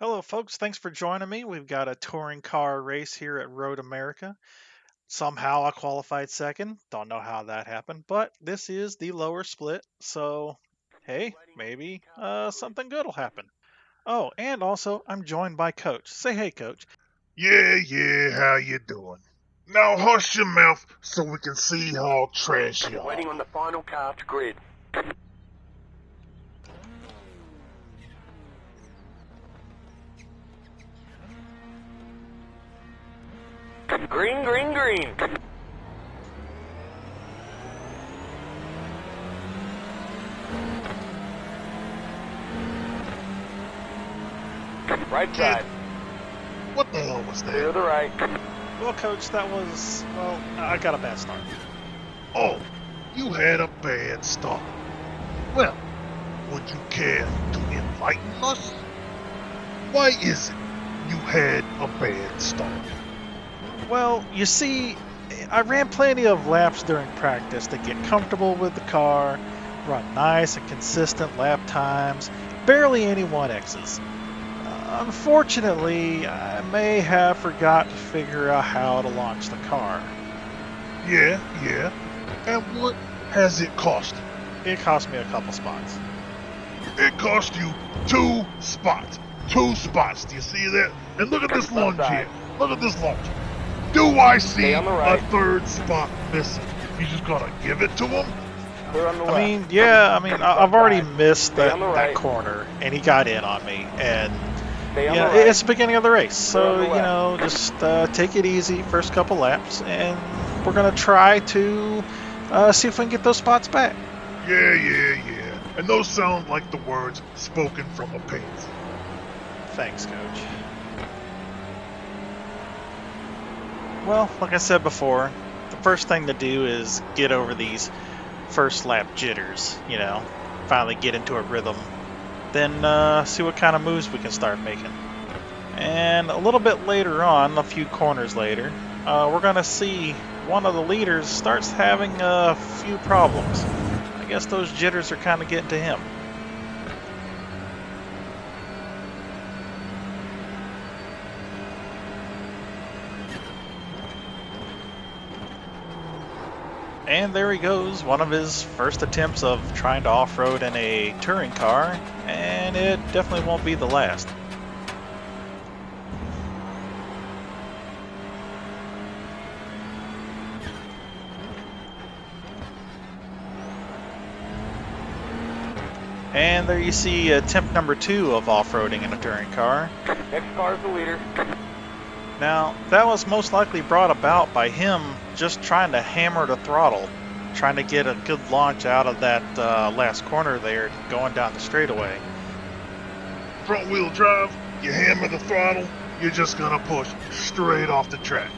Hello, folks. Thanks for joining me. We've got a touring car race here at Road America. Somehow I qualified second. Don't know how that happened, but this is the lower split, so hey, maybe something good will happen. Oh, and also I'm joined by Coach. Say hey, Coach. Yeah, how you doing? Now hush your mouth so we can see how trash you are. Waiting on the final car to grid. Green, green, green. Right Kid, side. what the hell was Clear that? the right. Well, Coach, that was, well, I got a bad start. Oh, you had a bad start. Well, would you care to enlighten us? Why is it you had a bad start? Well, you see, I ran plenty of laps during practice to get comfortable with the car, run nice and consistent lap times, barely any 1Xs. Unfortunately, I may have forgot to figure out how to launch the car. Yeah. And what has it cost you? It cost me a couple spots. It cost you 2 spots. 2 spots. Do you see that? And look at this Left lunge side. here. Look at this lunge. Do I see Stay on the a right. third spot missing? You just gotta give it to him? Clear on the I left. mean, yeah, I mean, I've Left already side. missed Stay that, on the that right. corner, and he got in on me. And, Stay on you the know, right. it's the beginning of the race. Clear on So, the you left. know, just take it easy first couple laps, and we're going to try to see if we can get those spots back. Yeah. And those sound like the words spoken from a pansy. Thanks, Coach. Well, like I said before, the first thing to do is get over these first lap jitters, finally get into a rhythm. Then see what kind of moves we can start making. And a little bit later on, a few corners later, we're going to see one of the leaders starts having a few problems. I guess those jitters are kind of getting to him. And there he goes, one of his first attempts of trying to off-road in a touring car, and it definitely won't be the last. And there you see attempt number 2 of off-roading in a touring car. Next car is the leader. Now, that was most likely brought about by him just trying to hammer the throttle, trying to get a good launch out of that last corner there going down the straightaway. Front wheel drive, you hammer the throttle, you're just gonna push straight off the track.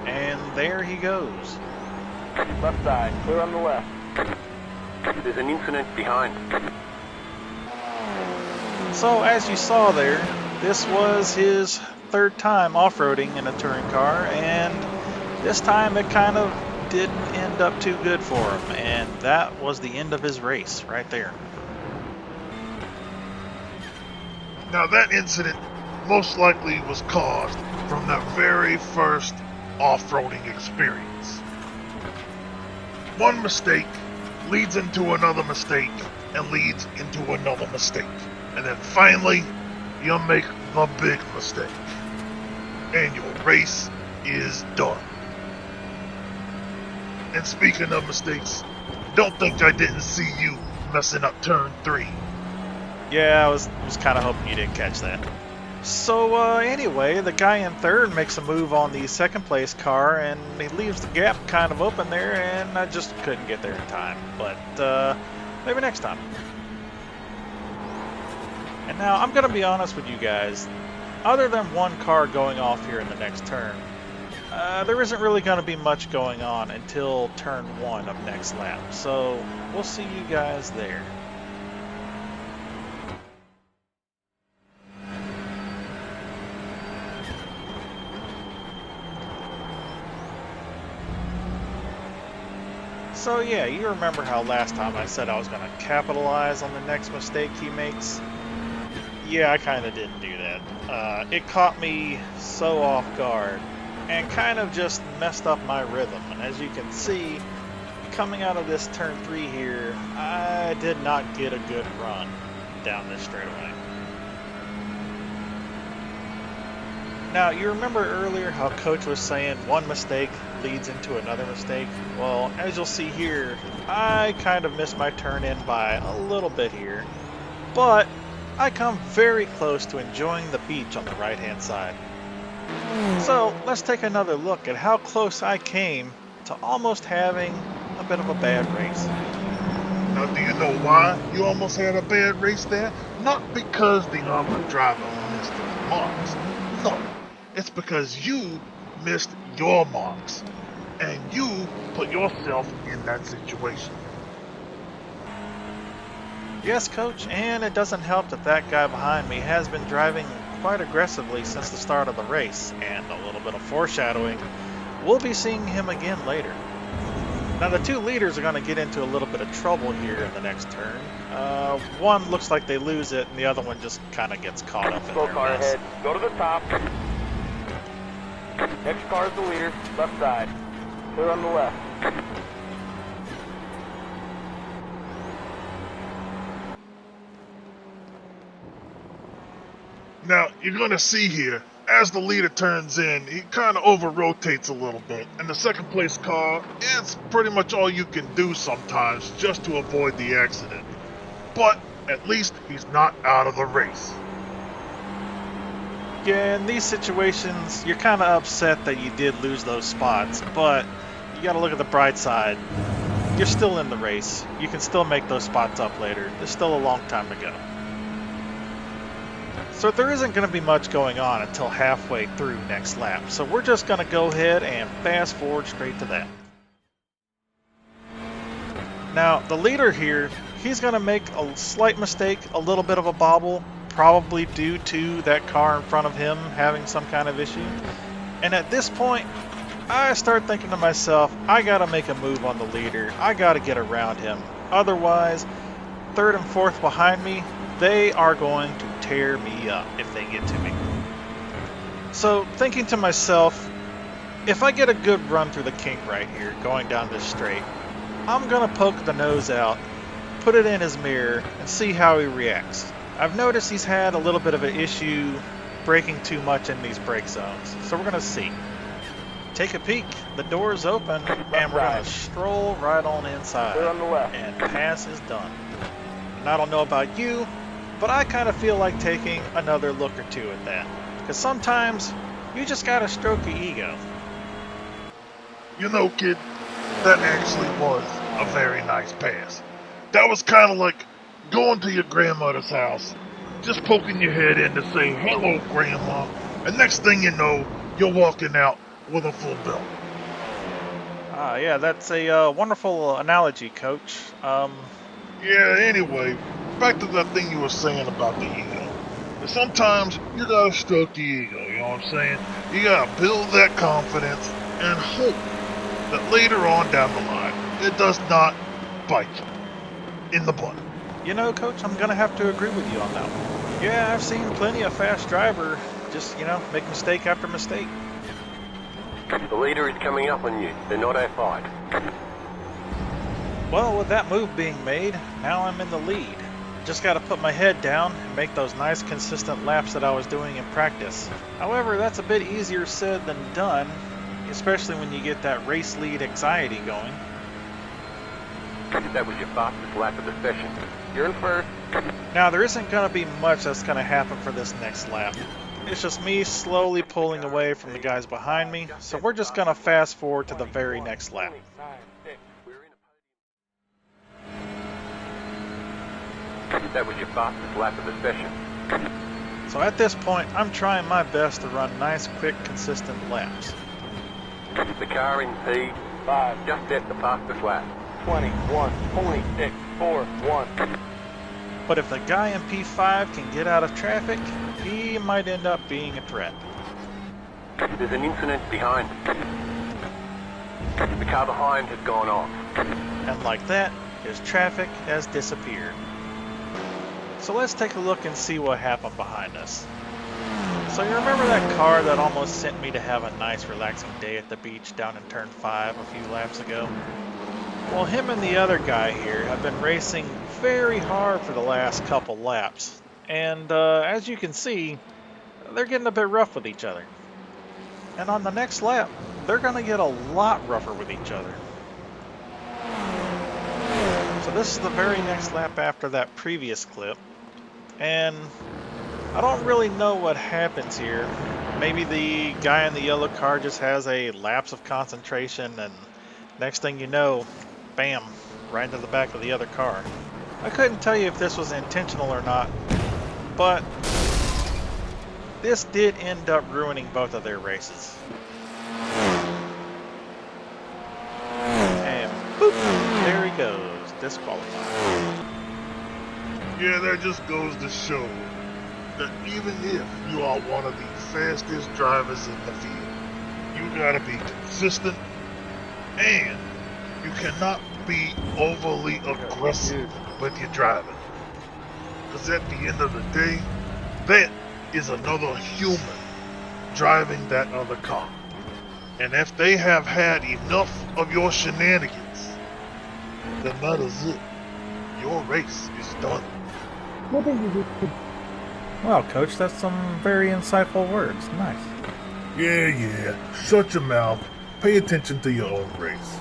And there he goes. Left side. Clear on the left. There's an incident behind. So, as you saw there, this was his third time off-roading in a touring car, and this time it kind of didn't end up too good for him, and that was the end of his race right there. Now that incident most likely was caused from that very first off-roading experience. One mistake leads into another mistake and leads into another mistake. And then finally, you make the big mistake. And your race is done. And speaking of mistakes, don't think I didn't see you messing up turn 3. Yeah, I was kind of hoping you didn't catch that. So anyway, the guy in third makes a move on the second place car, and he leaves the gap kind of open there, and I just couldn't get there in time. But maybe next time. And now I'm going to be honest with you guys. Other than one car going off here in the next turn, there isn't really going to be much going on until turn 1 of next lap. So we'll see you guys there. So yeah, you remember how last time I said I was going to capitalize on the next mistake he makes? Yeah, I kind of didn't do that. It caught me so off guard and kind of just messed up my rhythm. And as you can see, coming out of this turn 3 here, I did not get a good run down this straightaway. Now, you remember earlier how Coach was saying one mistake leads into another mistake? Well, as you'll see here, I kind of missed my turn in by a little bit here, but I come very close to enjoying the beach on the right-hand side. So let's take another look at how close I came to almost having a bit of a bad race. Now, do you know why you almost had a bad race there? Not because the other driver missed his marks. No, it's because you missed your marks. And you put yourself in that situation. Yes, Coach, and it doesn't help that that guy behind me has been driving quite aggressively since the start of the race, and a little bit of foreshadowing, we'll be seeing him again later. Now the two leaders are going to get into a little bit of trouble here in the next turn. One looks like they lose it, and the other one just kind of gets caught up in Slow their car mess. ahead. Go to the top. Next car is the leader. Left side. Clear on the left. Now, you're going to see here, as the leader turns in, he kind of over-rotates a little bit. And the second place car, it's pretty much all you can do sometimes just to avoid the accident. But at least he's not out of the race. Yeah, in these situations, you're kind of upset that you did lose those spots, but you got to look at the bright side. You're still in the race. You can still make those spots up later. There's still a long time to go. So there isn't going to be much going on until halfway through next lap. So we're just going to go ahead and fast forward straight to that. Now, the leader here, he's going to make a slight mistake, a little bit of a bobble, probably due to that car in front of him having some kind of issue. And at this point, I start thinking to myself, I got to make a move on the leader. I got to get around him. Otherwise, third and fourth behind me, they are going to tear me up if they get to me. So thinking to myself, if I get a good run through the kink right here, going down this straight, I'm going to poke the nose out, put it in his mirror, and see how he reacts. I've noticed he's had a little bit of an issue braking too much in these brake zones, so we're going to see. Take a peek, the door's open, and we're going to stroll right on inside, Clear on the left. and pass is done. And I don't know about you, but I kind of feel like taking another look or two at that. Because sometimes, you just gotta stroke your ego. You know, kid, that actually was a very nice pass. That was kind of like going to your grandmother's house, just poking your head in to say, "Hello, Grandma," and next thing you know, you're walking out with a full belt. Yeah, that's a wonderful analogy, Coach. Yeah, anyway, back to that thing you were saying about the ego. And sometimes you gotta stroke the ego, you know what I'm saying? You gotta build that confidence and hope that later on down the line, it does not bite you in the butt. You know, Coach, I'm gonna have to agree with you on that one. Yeah, I've seen plenty of fast driver just, make mistake after mistake. The leader is coming up on you. They're not outside. Well, with that move being made, now I'm in the lead. Just got to put my head down and make those nice consistent laps that I was doing in practice. However, that's a bit easier said than done, especially when you get that race lead anxiety going. That was your fastest lap of the session. You're in first. Now, there isn't going to be much that's going to happen for this next lap. It's just me slowly pulling away from the guys behind me, so we're just going to fast forward to the very next lap. That was your fastest lap of the session. So at this point, I'm trying my best to run nice, quick, consistent laps. The car in P5 just set the fastest lap. 21.641. But if the guy in P5 can get out of traffic, he might end up being a threat. There's an incident behind. The car behind has gone off. And like that, his traffic has disappeared. So let's take a look and see what happened behind us. So you remember that car that almost sent me to have a nice relaxing day at the beach down in turn 5 a few laps ago? Well, him and the other guy here have been racing very hard for the last couple laps. And as you can see, they're getting a bit rough with each other. And on the next lap, they're going to get a lot rougher with each other. So this is the very next lap after that previous clip. And I don't really know what happens here. Maybe the guy in the yellow car just has a lapse of concentration and next thing you know, bam, right into the back of the other car. I couldn't tell you if this was intentional or not, but this did end up ruining both of their races. And boop, there he goes, disqualified. Yeah, that just goes to show that even if you are one of the fastest drivers in the field, you gotta be consistent and you cannot be overly aggressive with your driving. Because at the end of the day, that is another human driving that other car. And if they have had enough of your shenanigans, then that is it. Your race is done. Well, Coach, that's some very insightful words. Nice. Yeah. Shut your mouth. Pay attention to your own race.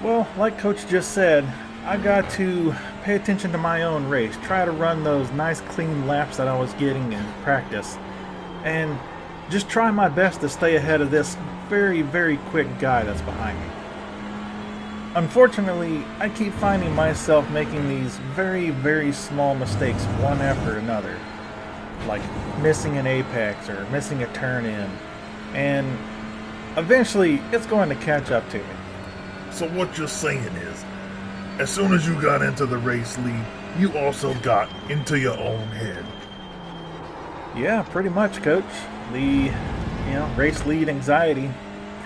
Well, like Coach just said, I got to pay attention to my own race, try to run those nice clean laps that I was getting in practice, and just try my best to stay ahead of this very, very quick guy that's behind me. Unfortunately, I keep finding myself making these very, very small mistakes one after another, like missing an apex or missing a turn in, and eventually it's going to catch up to me. So what you're saying is, as soon as you got into the race lead, you also got into your own head. Yeah, pretty much, Coach. The, race lead anxiety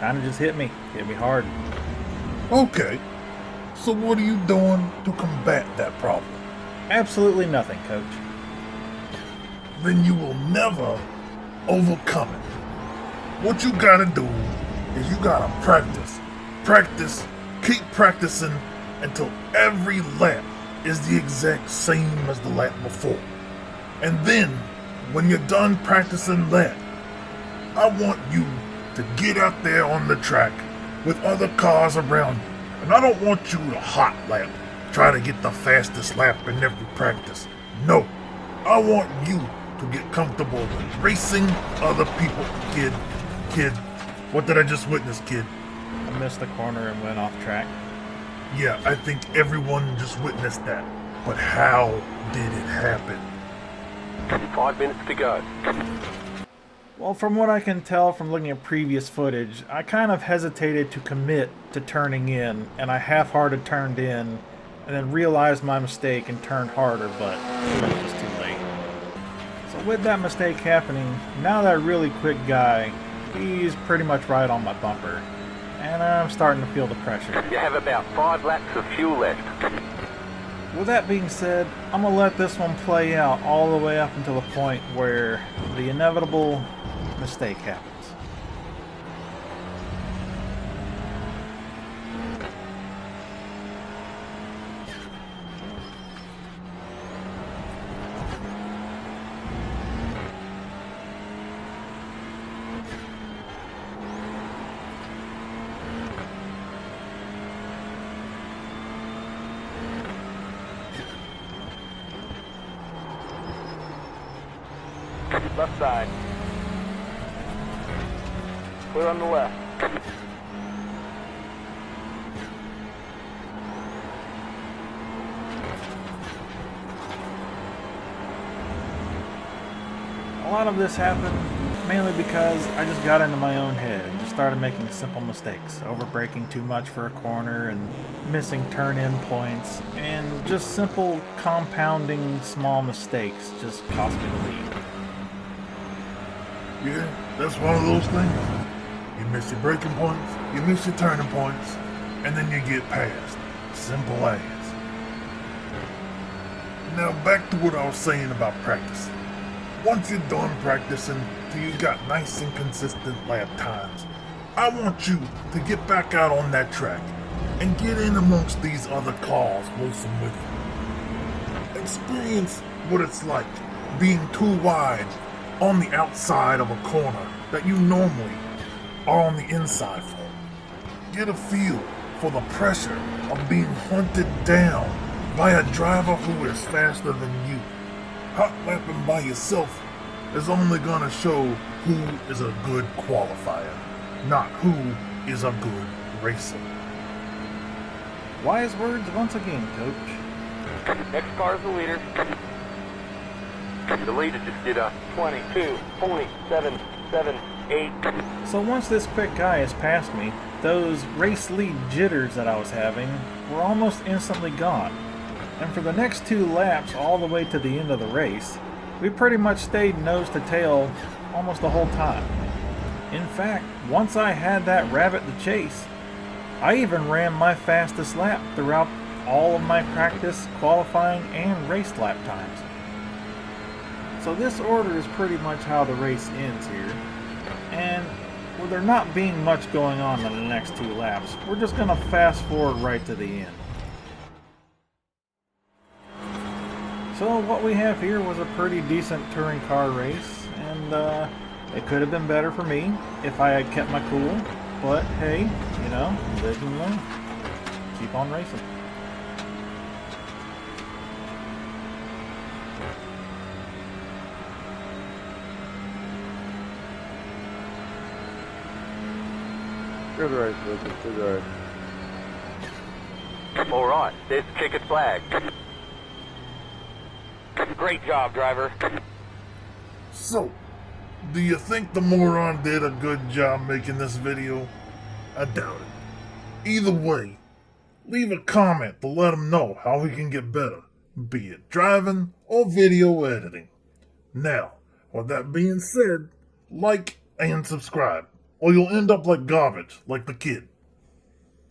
kind of just hit me hard. Okay, so what are you doing to combat that problem? Absolutely nothing, Coach. Then you will never overcome it. What you gotta do is you gotta practice, keep practicing until every lap is the exact same as the lap before. And then, when you're done practicing that, I want you to get out there on the track with other cars around you. And I don't want you to hot lap, try to get the fastest lap in every practice. No, I want you to get comfortable with racing other people. Kid, what did I just witness, kid? I missed the corner and went off track. Yeah, I think everyone just witnessed that. But how did it happen? 5 minutes to go. Well, from what I can tell from looking at previous footage, I kind of hesitated to commit to turning in, and I half-hearted turned in, and then realized my mistake and turned harder, but it was just too late. So with that mistake happening, now that really quick guy, he's pretty much right on my bumper, and I'm starting to feel the pressure. You have about 5 laps of fuel left. With that being said, I'm going to let this one play out all the way up until the point where the inevitable mistake happens. Left side. Clear on the left. A lot of this happened mainly because I just got into my own head and just started making simple mistakes, overbraking too much for a corner and missing turn-in points, and just simple compounding small mistakes just cost me the lead. Yeah, that's one of those things. You miss your braking points, you miss your turning points, and then you get past. Simple as. Now back to what I was saying about practicing. Once you're done practicing till you got nice and consistent lap times, I want you to get back out on that track and get in amongst these other cars racing with you. Experience what it's like being too wide on the outside of a corner that you normally are on the inside for. Get a feel for the pressure of being hunted down by a driver who is faster than you. Hot lapping by yourself is only gonna show who is a good qualifier, not who is a good racer. Wise words once again, Coach. Next car is the leader. The leader just did a 22.778. So once this quick guy has passed me, those race lead jitters that I was having were almost instantly gone. And for the next 2 laps all the way to the end of the race, we pretty much stayed nose to tail almost the whole time. In fact, once I had that rabbit to chase, I even ran my fastest lap throughout all of my practice, qualifying, and race lap times. So this order is pretty much how the race ends here. And with there not being much going on in the next 2 laps, we're just going to fast forward right to the end. So what we have here was a pretty decent touring car race, and it could have been better for me if I had kept my cool, but hey, you know, live and learn. Keep on racing. To the right, Lucas, to the right. All right, there's the checkered flag. Great job, driver. So, do you think the moron did a good job making this video? I doubt it. Either way, leave a comment to let him know how he can get better, be it driving or video editing. Now, with that being said, like and subscribe, or you'll end up like garbage, like the kid.